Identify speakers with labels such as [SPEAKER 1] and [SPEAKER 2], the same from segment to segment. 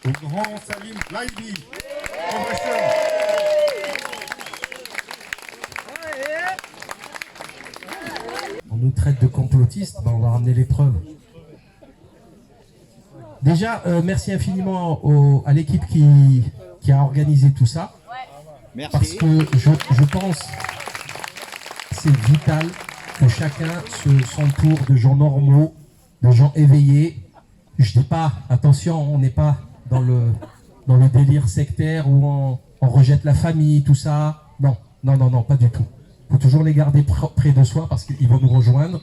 [SPEAKER 1] au grand Salim Laïdi.
[SPEAKER 2] On nous traite de complotistes, ben on va ramener les preuves. Déjà, merci infiniment à l'équipe qui a organisé tout ça.
[SPEAKER 3] Merci.
[SPEAKER 2] Parce que je pense que c'est vital que chacun s'entoure de gens normaux, de gens éveillés. Je dis pas, attention, on n'est pas dans le délire sectaire où on rejette la famille, tout ça. Non, non, non, non, pas du tout. Il faut toujours les garder près de soi parce qu'ils vont nous rejoindre.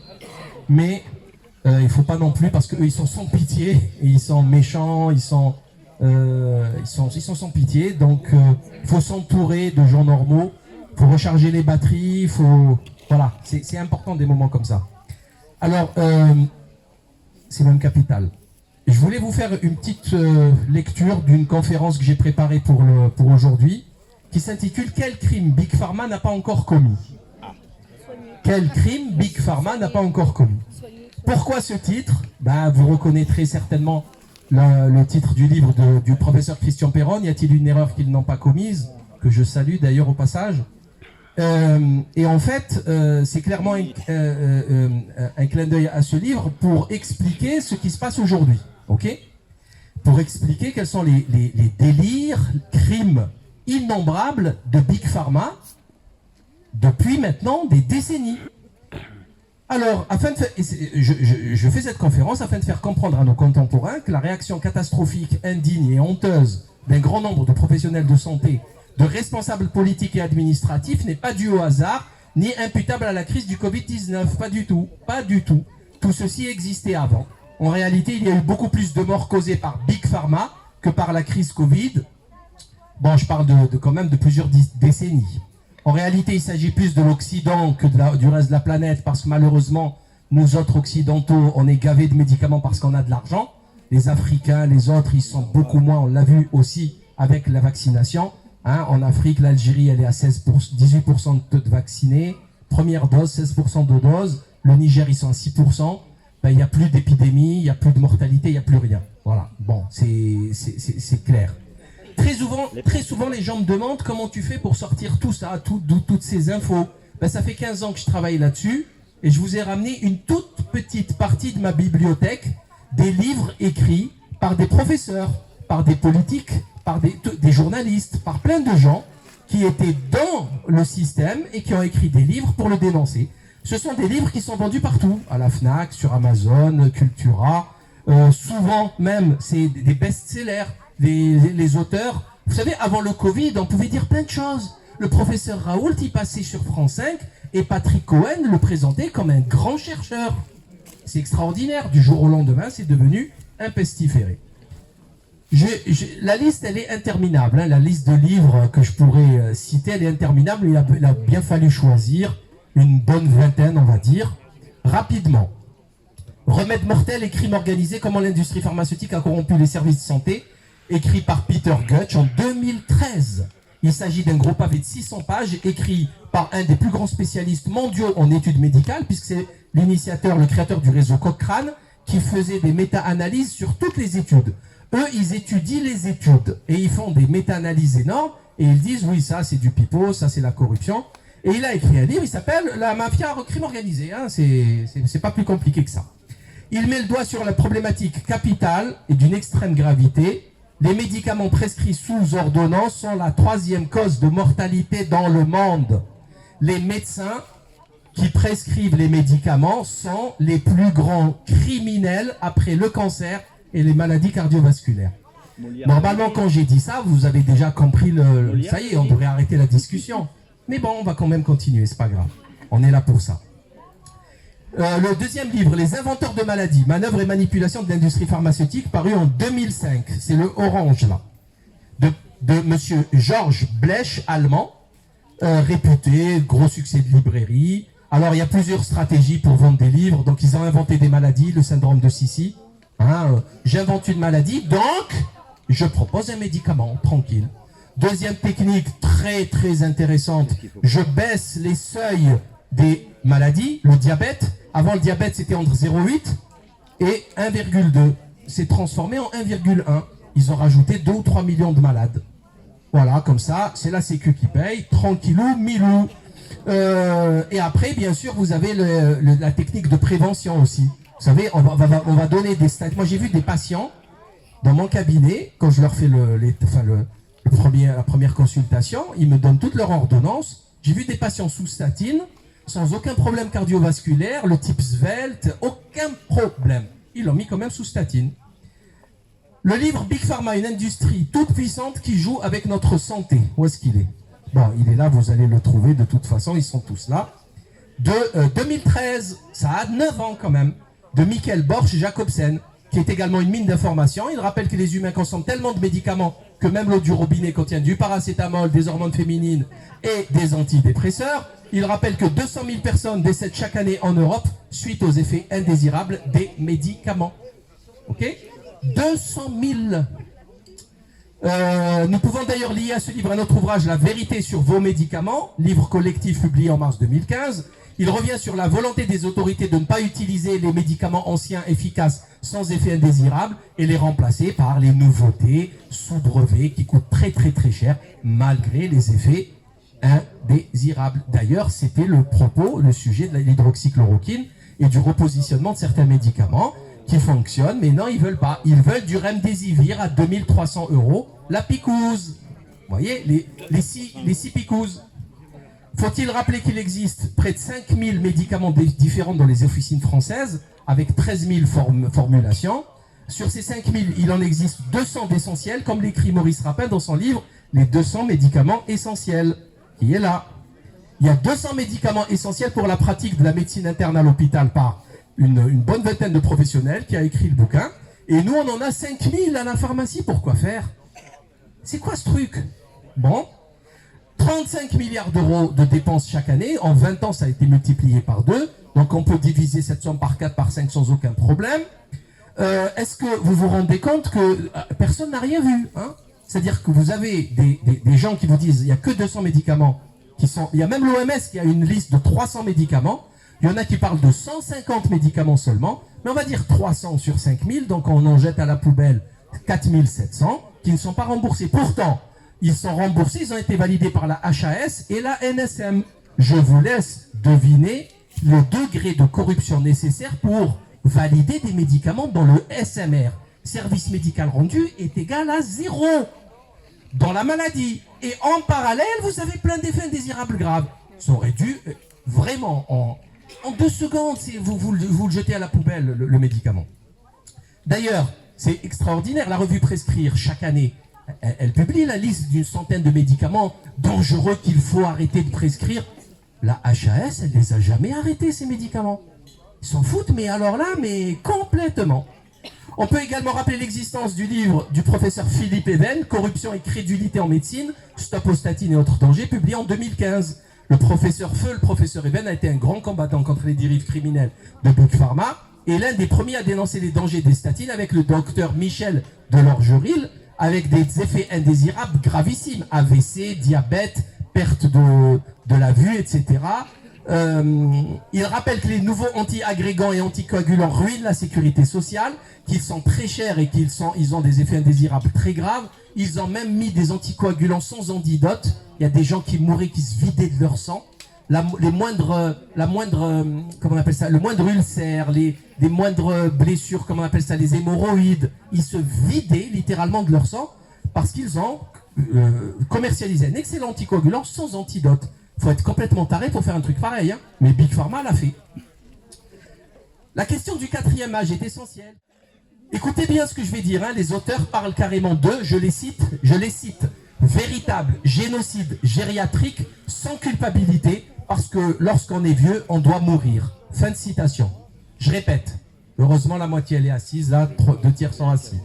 [SPEAKER 2] Mais il ne faut pas non plus, parce qu'eux, ils sont sans pitié, et ils sont méchants, ils sont sans pitié. Donc, il faut s'entourer de gens normaux, il faut recharger les batteries, voilà, c'est important des moments comme ça. Alors, c'est même capital. Je voulais vous faire une petite lecture d'une conférence que j'ai préparée pour aujourd'hui, qui s'intitule « Quel crime Big Pharma n'a pas encore commis ?» Quel crime Big Pharma n'a pas encore commis? Pourquoi ce titre? Vous reconnaîtrez certainement le titre du livre du professeur Christian Perron, « Y a-t-il une erreur qu'ils n'ont pas commise ?» que je salue d'ailleurs au passage. Et en fait, c'est clairement un clin d'œil à ce livre pour expliquer ce qui se passe aujourd'hui. Okay, pour expliquer quels sont les délires, crimes innombrables de Big Pharma depuis maintenant des décennies. Alors, je fais cette conférence afin de faire comprendre à nos contemporains que la réaction catastrophique, indigne et honteuse d'un grand nombre de professionnels de santé, de responsables politiques et administratifs n'est pas due au hasard, ni imputable à la crise du Covid-19. Pas du tout, pas du tout. Tout ceci existait avant. En réalité, il y a eu beaucoup plus de morts causées par Big Pharma que par la crise Covid. Bon, je parle quand même de plusieurs décennies. En réalité, il s'agit plus de l'Occident que du reste de la planète, parce que malheureusement, nous autres Occidentaux, on est gavés de médicaments parce qu'on a de l'argent. Les Africains, les autres, ils sont beaucoup moins, on l'a vu aussi avec la vaccination. En Afrique, l'Algérie, elle est à 18% de taux de vaccinés. Première dose, 16% de dose. Le Niger, ils sont à 6%. Il n'y a plus d'épidémie, il n'y a plus de mortalité, il n'y a plus rien. Voilà, bon, c'est clair. Très souvent, les gens me demandent comment tu fais pour sortir tout ça, toutes ces infos. Ça fait 15 ans que je travaille là-dessus et je vous ai ramené une toute petite partie de ma bibliothèque, des livres écrits par des professeurs, par des politiques, par des journalistes, par plein de gens qui étaient dans le système et qui ont écrit des livres pour le dénoncer. Ce sont des livres qui sont vendus partout, à la FNAC, sur Amazon, Cultura. Souvent même, c'est des best-sellers. Les auteurs, vous savez, avant le Covid, on pouvait dire plein de choses. Le professeur Raoult, il passait sur France 5 et Patrick Cohen le présentait comme un grand chercheur. C'est extraordinaire. Du jour au lendemain, c'est devenu un pestiféré. La liste, elle est interminable. La liste de livres que je pourrais citer, elle est interminable. Il a bien fallu choisir une bonne vingtaine, on va dire, rapidement. Remèdes mortels et crimes organisés, comment l'industrie pharmaceutique a corrompu les services de santé, écrit par Peter Gutsch en 2013. Il s'agit d'un gros pavé de 600 pages, écrit par un des plus grands spécialistes mondiaux en études médicales, puisque c'est l'initiateur, le créateur du réseau Cochrane, qui faisait des méta-analyses sur toutes les études. Eux, ils étudient les études, et ils font des méta-analyses énormes, et ils disent, oui, ça c'est du pipeau, ça c'est la corruption. Et il a écrit un livre, il s'appelle « La mafia crime organisé ». C'est pas plus compliqué que ça. Il met le doigt sur la problématique capitale et d'une extrême gravité. Les médicaments prescrits sous ordonnance sont la 3e cause de mortalité dans le monde. Les médecins qui prescrivent les médicaments sont les plus grands criminels après le cancer et les maladies cardiovasculaires. Normalement, quand j'ai dit ça, vous avez déjà compris ça y est, on devrait arrêter la discussion. Mais bon, on va quand même continuer, c'est pas grave. On est là pour ça. Le deuxième livre, Les inventeurs de maladies, manœuvres et manipulations de l'industrie pharmaceutique, paru en 2005. C'est le orange, là. De monsieur Georges Blech, allemand, réputé, gros succès de librairie. Alors, il y a plusieurs stratégies pour vendre des livres. Donc, ils ont inventé des maladies, le syndrome de Sissi. J'invente une maladie, donc je propose un médicament, tranquille. Deuxième technique très très intéressante, je baisse les seuils des maladies, le diabète. Avant le diabète c'était entre 0,8 et 1,2. C'est transformé en 1,1. ils ont rajouté 2 ou 3 millions de malades. Voilà, comme ça, c'est la Sécu qui paye, tranquillou, milou. Et après, bien sûr, vous avez la technique de prévention aussi. Vous savez, on va donner des stats. Moi, j'ai vu des patients dans mon cabinet, quand je leur fais la première consultation, ils me donnent toutes leurs ordonnances. J'ai vu des patients sous statine, sans aucun problème cardiovasculaire, le type svelte, aucun problème. Ils l'ont mis quand même sous statine. Le livre Big Pharma, une industrie toute puissante qui joue avec notre santé. Où est-ce qu'il est? Bon, il est là, vous allez le trouver de toute façon, ils sont tous là. De 2013, ça a 9 ans quand même, de Michael Borch Jacobsen, qui est également une mine d'informations. Il rappelle que les humains consomment tellement de médicaments que même l'eau du robinet contient du paracétamol, des hormones féminines et des antidépresseurs. Il rappelle que 200 000 personnes décèdent chaque année en Europe suite aux effets indésirables des médicaments. Ok? 200 000. Nous pouvons d'ailleurs lier à ce livre un autre ouvrage, La vérité sur vos médicaments, livre collectif publié en mars 2015. Il revient sur la volonté des autorités de ne pas utiliser les médicaments anciens efficaces sans effet indésirable et les remplacer par les nouveautés sous brevet qui coûtent très très très cher malgré les effets indésirables. D'ailleurs, c'était le propos, le sujet de l'hydroxychloroquine et du repositionnement de certains médicaments qui fonctionnent, mais non, ils veulent pas. Ils veulent du remdesivir à 2300 € la picouse. Vous voyez, les six picouses. Faut-il rappeler qu'il existe près de 5000 médicaments différents dans les officines françaises, avec 13 000 formulations. Sur ces 5000, il en existe 200 d'essentiels, comme l'écrit Maurice Rapin dans son livre « Les 200 médicaments essentiels », qui est là. Il y a 200 médicaments essentiels pour la pratique de la médecine interne à l'hôpital par une bonne vingtaine de professionnels qui a écrit le bouquin. Et nous, on en a 5000 à la pharmacie. Pourquoi faire? C'est quoi ce truc? Bon. 35 milliards d'euros de dépenses chaque année. En 20 ans, ça a été multiplié par 2. Donc, on peut diviser cette somme par 4, par 5 sans aucun problème. Est-ce que vous vous rendez compte que personne n'a rien vu, hein? C'est-à-dire que vous avez des gens qui vous disent il n'y a que 200 médicaments. Il y a même l'OMS qui a une liste de 300 médicaments. Il y en a qui parlent de 150 médicaments seulement. Mais on va dire 300 sur 5000. Donc, on en jette à la poubelle 4700 qui ne sont pas remboursés. Pourtant, ils sont remboursés, ils ont été validés par la HAS et la NSM. Je vous laisse deviner le degré de corruption nécessaire pour valider des médicaments dont le SMR, service médical rendu, est égal à 0 dans la maladie. Et en parallèle, vous avez plein d'effets indésirables graves. Ça aurait dû, vraiment, en 2 secondes, vous le jetez à la poubelle, le médicament. D'ailleurs, c'est extraordinaire, la revue Prescrire, chaque année, elle publie la liste d'une centaine de médicaments dangereux qu'il faut arrêter de prescrire. La HAS, elle les a jamais arrêtés, ces médicaments. Ils s'en foutent, mais alors là, mais complètement. On peut également rappeler l'existence du livre du professeur Philippe Eben, Corruption et crédulité en médecine, stop aux statines et autres dangers, publié en 2015. Le professeur Eben, a été un grand combattant contre les dérives criminelles de Big Pharma et l'un des premiers à dénoncer les dangers des statines avec le docteur Michel Delorgeril, avec des effets indésirables gravissimes, AVC, diabète, perte de la vue, etc. Il rappelle que les nouveaux anti-agrégants et anticoagulants ruinent la sécurité sociale, qu'ils sont très chers et qu'ils ont des effets indésirables très graves. Ils ont même mis des anticoagulants sans antidote. Il y a des gens qui mouraient, qui se vidaient de leur sang. Le moindre ulcère, les moindres blessures, comment on appelle ça, les hémorroïdes, ils se vidaient littéralement de leur sang parce qu'ils ont commercialisé un excellent anticoagulant sans antidote. Il faut être complètement taré pour faire un truc pareil, hein. Mais Big Pharma l'a fait. La question du 4e âge est essentielle. Écoutez bien ce que je vais dire, hein. Les auteurs parlent carrément d'eux, je les cite, véritable génocide gériatrique sans culpabilité, parce que lorsqu'on est vieux, on doit mourir. Fin de citation. Je répète. Heureusement, la moitié, elle est assise. Là, 2 tiers sont assis.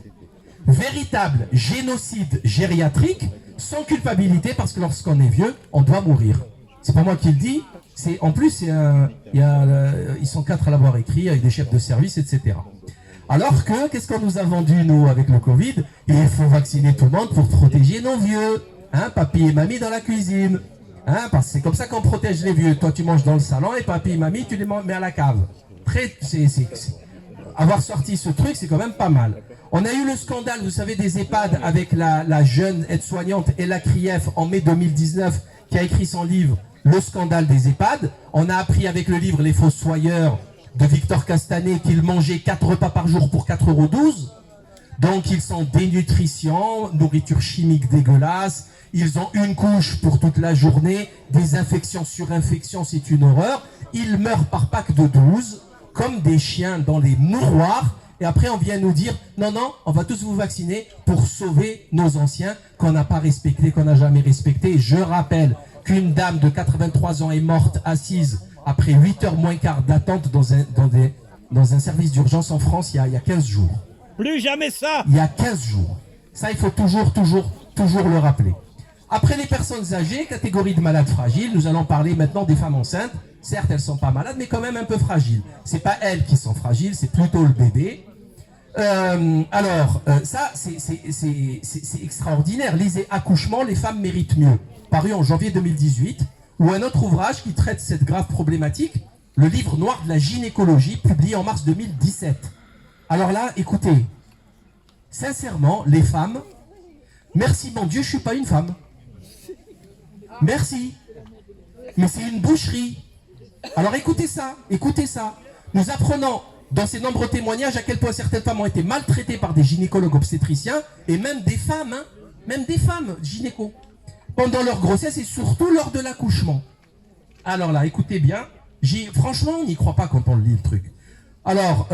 [SPEAKER 2] Véritable génocide gériatrique sans culpabilité, parce que lorsqu'on est vieux, on doit mourir. C'est pas moi qui le dis. En plus, ils sont 4 à l'avoir écrit, avec des chefs de service, etc. Alors que, qu'est-ce qu'on nous a vendu, nous, avec le Covid? Il faut vacciner tout le monde pour protéger nos vieux. Hein, papy et mamie dans la cuisine. Hein, parce que c'est comme ça qu'on protège les vieux. Toi, tu manges dans le salon et papy et mamie, tu les mets à la cave. Avoir sorti ce truc, c'est quand même pas mal. On a eu le scandale, vous savez, des EHPAD avec la jeune aide-soignante Ella Krief en mai 2019 qui a écrit son livre « Le scandale des EHPAD ». On a appris avec le livre « Les Fossoyeurs » de Victor Castanet qu'ils mangeaient 4 repas par jour pour 4,12 €. Donc ils sont dénutrition, nourriture chimique dégueulasse, ils ont une couche pour toute la journée, des infections sur infections, c'est une horreur. Ils meurent par pack de 12, comme des chiens dans les mouroirs. Et après, on vient nous dire, non, non, on va tous vous vacciner pour sauver nos anciens qu'on n'a pas respectés, qu'on n'a jamais respectés. Je rappelle qu'une dame de 83 ans est morte assise après 8h moins quart d'attente dans un service d'urgence en France il y a 15 jours.
[SPEAKER 3] Plus jamais ça!
[SPEAKER 2] Il y a 15 jours. Ça, il faut toujours le rappeler. Après les personnes âgées, catégorie de malades fragiles, nous allons parler maintenant des femmes enceintes. Certes, elles ne sont pas malades, mais quand même un peu fragiles. Ce n'est pas elles qui sont fragiles, c'est plutôt le bébé. Ça, c'est extraordinaire. Lisez « Accouchement, les femmes méritent mieux », paru en janvier 2018, ou un autre ouvrage qui traite cette grave problématique, le livre noir de la gynécologie, publié en mars 2017. Alors là, écoutez, sincèrement, les femmes, merci mon Dieu, je ne suis pas une femme. Merci. Mais c'est une boucherie. Alors écoutez ça. Nous apprenons dans ces nombreux témoignages à quel point certaines femmes ont été maltraitées par des gynécologues obstétriciens et même des femmes gynécos, pendant leur grossesse et surtout lors de l'accouchement. Alors là, écoutez bien, franchement, on n'y croit pas quand on lit le truc. Alors,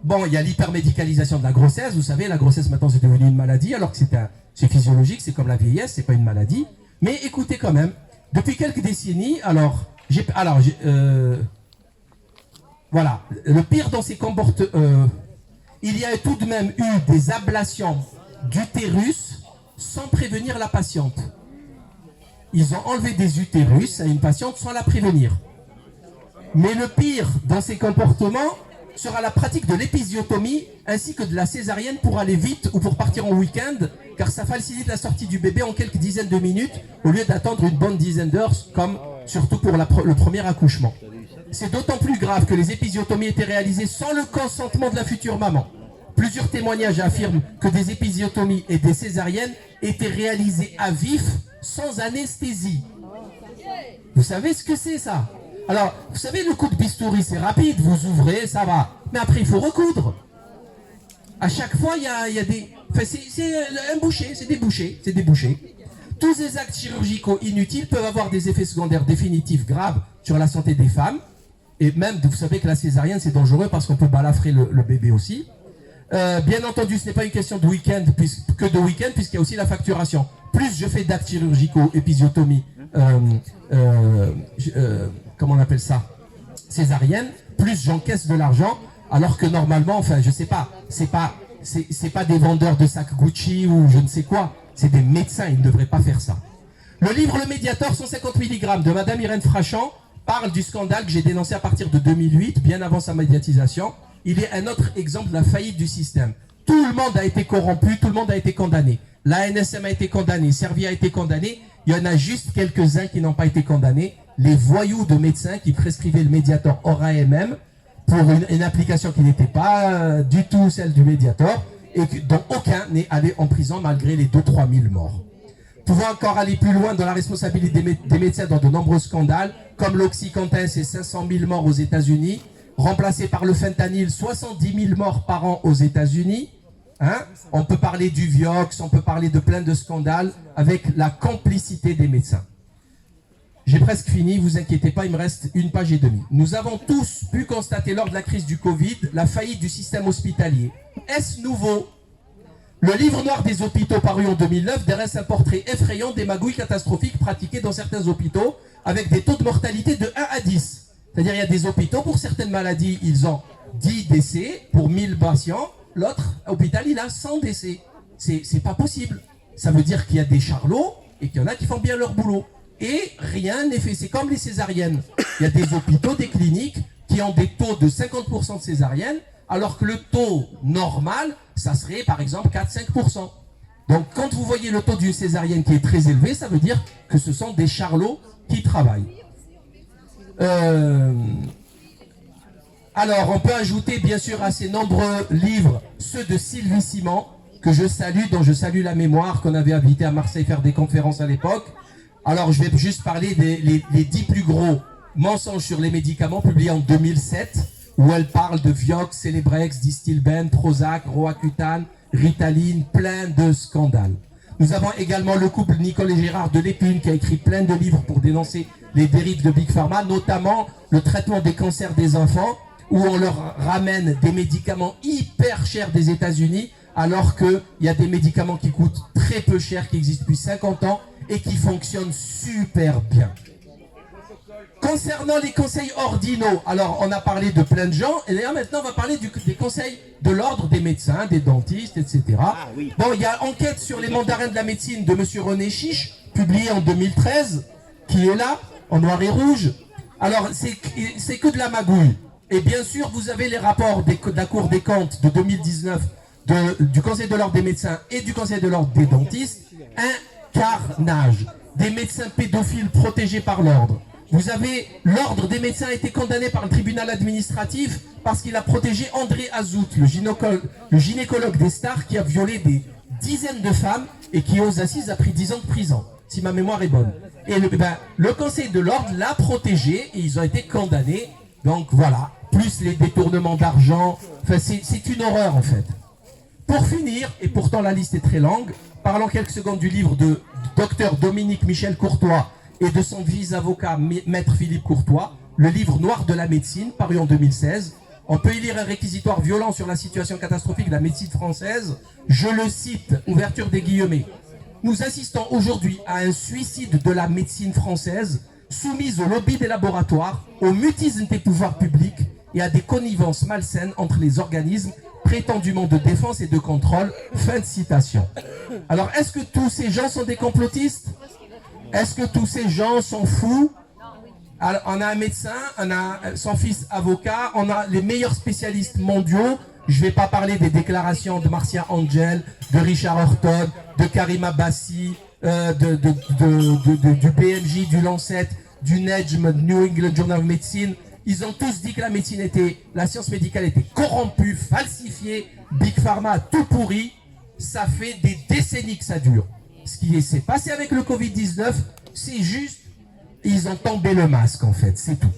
[SPEAKER 2] bon, il y a l'hypermédicalisation de la grossesse. Vous savez, la grossesse maintenant c'est devenu une maladie, alors que c'est physiologique, c'est comme la vieillesse, c'est pas une maladie. Mais écoutez quand même, depuis quelques décennies, voilà, le pire dans ces comportements, il y a tout de même eu des ablations d'utérus sans prévenir la patiente. Ils ont enlevé des utérus à une patiente sans la prévenir. Mais le pire dans ces comportements sera la pratique de l'épisiotomie ainsi que de la césarienne pour aller vite ou pour partir en week-end, car ça facilite la sortie du bébé en quelques dizaines de minutes au lieu d'attendre une bonne dizaine d'heures, comme surtout pour le premier accouchement. C'est d'autant plus grave que les épisiotomies étaient réalisées sans le consentement de la future maman. Plusieurs témoignages affirment que des épisiotomies et des césariennes étaient réalisées à vif, sans anesthésie. Vous savez ce que c'est ça? Alors, vous savez, le coup de bistouri, c'est rapide, vous ouvrez, ça va. Mais après, il faut recoudre. À chaque fois, il y a des... Enfin, c'est un boucher, c'est des bouchers. Tous ces actes chirurgicaux inutiles peuvent avoir des effets secondaires définitifs graves sur la santé des femmes. Et même, vous savez que la césarienne, c'est dangereux parce qu'on peut balafrer le bébé aussi. Bien entendu, ce n'est pas une question de week-end, puisqu'il y a aussi la facturation. Plus je fais d'actes chirurgicaux, épisiotomie, comment on appelle ça, césarienne, plus j'encaisse de l'argent, alors que normalement, enfin, je sais pas, c'est pas des vendeurs de sacs Gucci ou je ne sais quoi, c'est des médecins, ils ne devraient pas faire ça. Le livre Le Mediator 150 mg de Madame Irène Frachon parle du scandale que j'ai dénoncé à partir de 2008, bien avant sa médiatisation. Il est un autre exemple de la faillite du système. Tout le monde a été corrompu, tout le monde a été condamné. La NSM a été condamnée, Servier a été condamné. Il y en a juste quelques-uns qui n'ont pas été condamnés. Les voyous de médecins qui prescrivaient le Mediator hors AMM pour une application qui n'était pas du tout celle du Mediator et dont aucun n'est allé en prison malgré les 2-3 000 morts. Pouvons encore aller plus loin dans la responsabilité des médecins dans de nombreux scandales, comme l'Oxycontin, c'est 500 000 morts aux États-Unis, remplacé par le fentanyl, 70 000 morts par an aux États-Unis. Hein? On peut parler du Vioxx, on peut parler de plein de scandales avec la complicité des médecins. J'ai presque fini, vous inquiétez pas, il me reste une page et demie. Nous avons tous pu constater lors de la crise du Covid la faillite du système hospitalier. Est-ce nouveau? Le livre noir des hôpitaux paru en 2009 dresse un portrait effrayant des magouilles catastrophiques pratiquées dans certains hôpitaux avec des taux de mortalité de 1 à 10. C'est-à-dire il y a des hôpitaux, pour certaines maladies, ils ont 10 décès pour 1000 patients. L'autre hôpital, il a 100 décès. C'est pas possible. Ça veut dire qu'il y a des charlots et qu'il y en a qui font bien leur boulot. Et rien n'est fait. C'est comme les césariennes. Il y a des hôpitaux, des cliniques qui ont des taux de 50% de césariennes, alors que le taux normal, ça serait par exemple 4-5%. Donc quand vous voyez le taux d'une césarienne qui est très élevé, ça veut dire que ce sont des charlots qui travaillent. Alors, on peut ajouter bien sûr à ces nombreux livres ceux de Sylvie Simon, que je salue, dont je salue la mémoire, qu'on avait invité à Marseille faire des conférences à l'époque. Alors, je vais juste parler des 10 plus gros mensonges sur les médicaments publiés en 2007, où elle parle de Vioxx, Celebrex, Distilben, Prozac, Roaccutane, Ritaline, plein de scandales. Nous avons également le couple Nicole et Gérard de Lépine qui a écrit plein de livres pour dénoncer les dérives de Big Pharma, notamment le traitement des cancers des enfants, où on leur ramène des médicaments hyper chers des États-Unis, alors qu'il y a des médicaments qui coûtent très peu cher, qui existent depuis 50 ans et qui fonctionnent super bien. Concernant les conseils ordinaux, alors on a parlé de plein de gens, et d'ailleurs maintenant on va parler des conseils de l'ordre des médecins, des dentistes, etc. Bon, il y a enquête sur les mandarins de la médecine de monsieur René Chiche, publiée en 2013, qui est là, en noir et rouge. Alors, c'est que de la magouille. Et bien sûr, vous avez les rapports de la Cour des comptes de 2019 du Conseil de l'ordre des médecins et du Conseil de l'ordre des dentistes. Un carnage. Des médecins pédophiles protégés par l'ordre. Vous avez l'ordre des médecins a été condamné par le tribunal administratif parce qu'il a protégé André Azout, le gynécologue des stars qui a violé des dizaines de femmes et qui aux assises a pris 10 ans de prison, si ma mémoire est bonne. Et le Conseil de l'ordre l'a protégé et ils ont été condamnés. Donc voilà, plus les détournements d'argent, enfin, c'est une horreur en fait. Pour finir, et pourtant la liste est très longue, parlons quelques secondes du livre de docteur Dominique Michel Courtois et de son vice-avocat maître Philippe Courtois, le livre Noir de la médecine, paru en 2016. On peut y lire un réquisitoire violent sur la situation catastrophique de la médecine française. Je le cite, ouverture des guillemets. Nous assistons aujourd'hui à un suicide de la médecine française, soumise au lobby des laboratoires, au mutisme des pouvoirs publics et à des connivences malsaines entre les organismes prétendument de défense et de contrôle. Fin de citation. Alors, est-ce que tous ces gens sont des complotistes? Est-ce que tous ces gens sont fous? Alors, on a un médecin, on a son fils avocat, on a les meilleurs spécialistes mondiaux. Je ne vais pas parler des déclarations de Marcia Angel, de Richard Horton, de Karima Bassi, du BMJ, du Lancet, du NEJM, New England Journal of Medicine. Ils ont tous dit que la science médicale était corrompue, falsifiée, Big Pharma a tout pourri. Ça fait des décennies que ça dure. Ce qui s'est passé avec le Covid-19, c'est juste, ils ont tombé le masque en fait, c'est tout.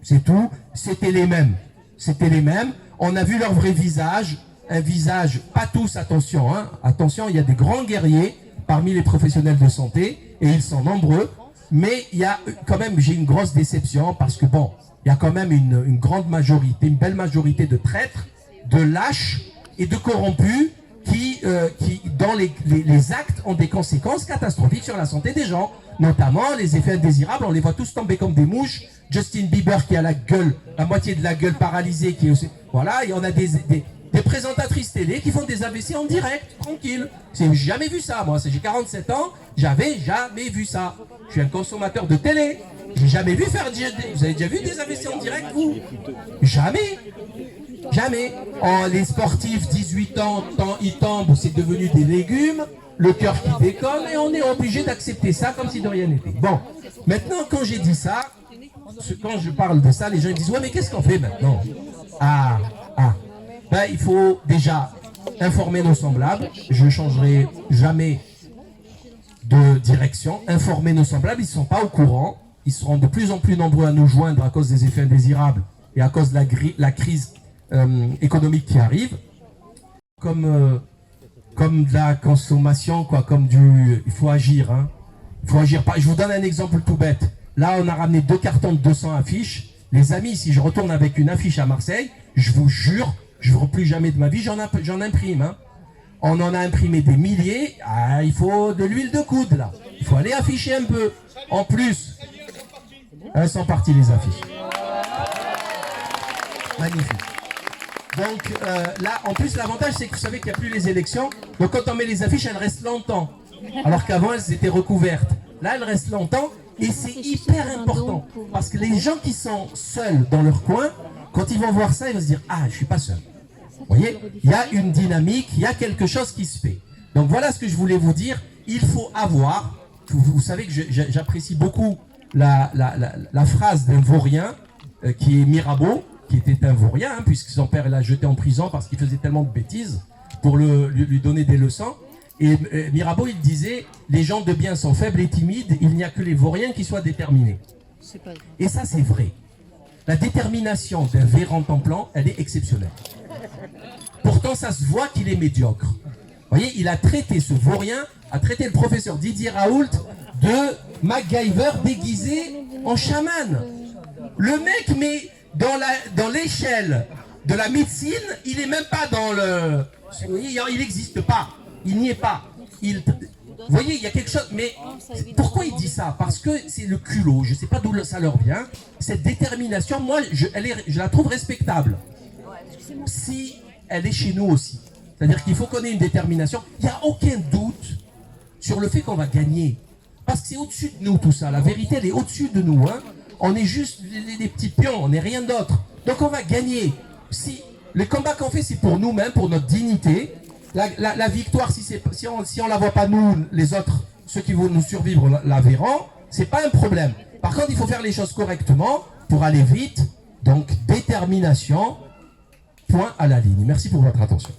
[SPEAKER 2] C'est tout, c'était les mêmes. C'était les mêmes. On a vu leur vrai visage, un visage, pas tous, attention, hein, attention, il y a des grands guerriers parmi les professionnels de santé, et ils sont nombreux, mais il y a quand même, j'ai une grosse déception, parce que bon, il y a quand même une grande majorité, une belle majorité de traîtres, de lâches et de corrompus qui dans les actes, ont des conséquences catastrophiques sur la santé des gens, notamment les effets indésirables, on les voit tous tomber comme des mouches. Justin Bieber qui a la moitié de la gueule paralysée, qui est aussi, voilà, et on a des présentatrices télé qui font des AVC en direct, tranquille. J'ai jamais vu ça, moi, j'ai 47 ans, j'avais jamais vu ça. Je suis un consommateur de télé, j'ai jamais vu faire, vous avez déjà vu des AVC en direct, vous? Jamais. Jamais. Oh, les sportifs, 18 ans, ils tombent, c'est devenu des légumes, le cœur qui décolle, et on est obligé d'accepter ça comme si de rien n'était. Bon, maintenant, quand j'ai dit ça, quand je parle de ça, les gens me disent « Ouais, mais qu'est-ce qu'on fait maintenant ?» Ben, il faut déjà informer nos semblables. Je ne changerai jamais de direction. Informer nos semblables, ils ne sont pas au courant. Ils seront de plus en plus nombreux à nous joindre à cause des effets indésirables et à cause de la crise économique qui arrive. Comme de la consommation, quoi, il faut agir. Hein. Il faut agir. Je vous donne un exemple tout bête. Là, on a ramené 2 cartons de 200 affiches. Les amis, si je retourne avec une affiche à Marseille, je vous jure, je ne ferai plus jamais de ma vie, j'en imprime. Hein. On en a imprimé des milliers. Ah, il faut de l'huile de coude, là. Il faut aller afficher un peu. En plus, elles sont parties, les affiches. Magnifique. Donc, là, en plus, l'avantage, c'est que vous savez qu'il n'y a plus les élections. Donc, quand on met les affiches, elles restent longtemps. Alors qu'avant, elles étaient recouvertes. Là, elles restent longtemps. Et c'est hyper important, parce que les gens qui sont seuls dans leur coin, quand ils vont voir ça, ils vont se dire « Ah, je ne suis pas seul ». Vous voyez, il y a une dynamique, il y a quelque chose qui se fait. Donc voilà ce que je voulais vous dire. Il faut avoir, vous savez que j'apprécie beaucoup la phrase d'un vaurien qui est Mirabeau, qui était un vaurien, hein, puisque son père l'a jeté en prison parce qu'il faisait tellement de bêtises pour lui donner des leçons. Et Mirabeau, il disait, les gens de bien sont faibles et timides, il n'y a que les vauriens qui soient déterminés. Et ça, c'est vrai. La détermination d'un Véran Templan, elle est exceptionnelle. Pourtant, ça se voit qu'il est médiocre. Vous voyez, il a traité ce vaurien, a traité le professeur Didier Raoult de MacGyver déguisé en chaman. Le mec, mais dans l'échelle de la médecine, il n'est même pas dans le... Il n'existe pas. Il n'y est pas. Vous voyez, il y a quelque chose... Mais pourquoi il dit ça? Parce que c'est le culot. Je ne sais pas d'où ça leur vient. Cette détermination, moi, je la trouve respectable. Si elle est chez nous aussi. C'est-à-dire qu'il faut qu'on ait une détermination. Il n'y a aucun doute sur le fait qu'on va gagner. Parce que c'est au-dessus de nous tout ça. La vérité, elle est au-dessus de nous. Hein. On est juste des petits pions, on n'est rien d'autre. Donc on va gagner. Si le combat qu'on fait, c'est pour nous-mêmes, pour notre dignité. La victoire, si on la voit pas nous, les autres, ceux qui vont nous survivre la verront, c'est pas un problème. Par contre, il faut faire les choses correctement pour aller vite. Donc détermination, point à la ligne. Merci pour votre attention.